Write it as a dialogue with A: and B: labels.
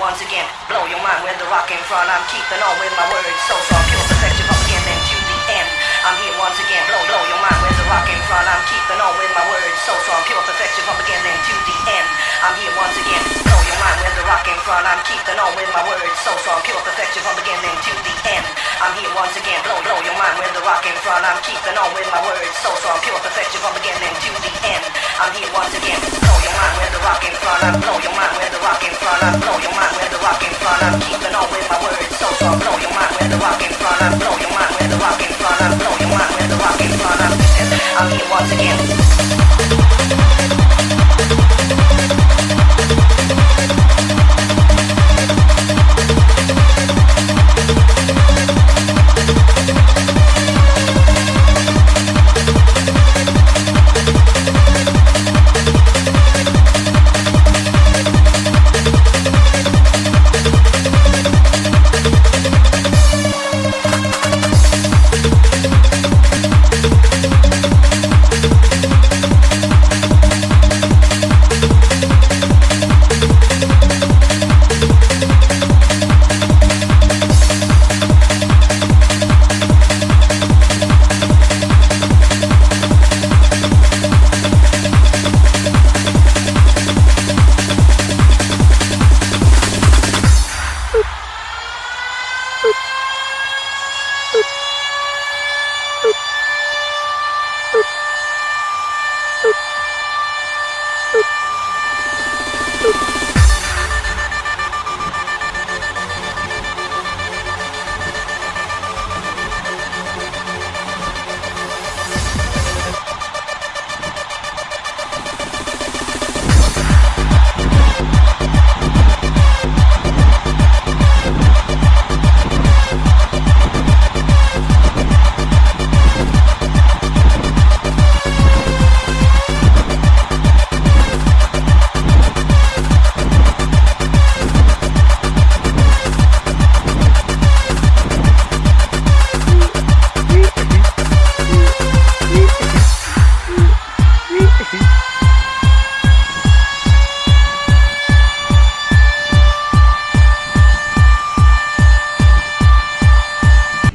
A: once again, blow your mind with the rock in front. I'm keeping on with my words, so strong, pure perfection from beginning to the end. I'm here once again, blow your mind with the rock in front. I'm keeping on with my words, so strong, pure perfection from beginning to the end. I'm here once again, blow your mind with the rock in front. I'm keeping on with my words, so strong, pure perfection from beginning to the end. I'm here once again, blow your mind with the rock in front. I'm keeping on with my words, so strong, pure perfection from beginning to the end. I'm here once again, blow your mind with the rock in front. I'm blow your mind with the rock in front. I'm blow your mind.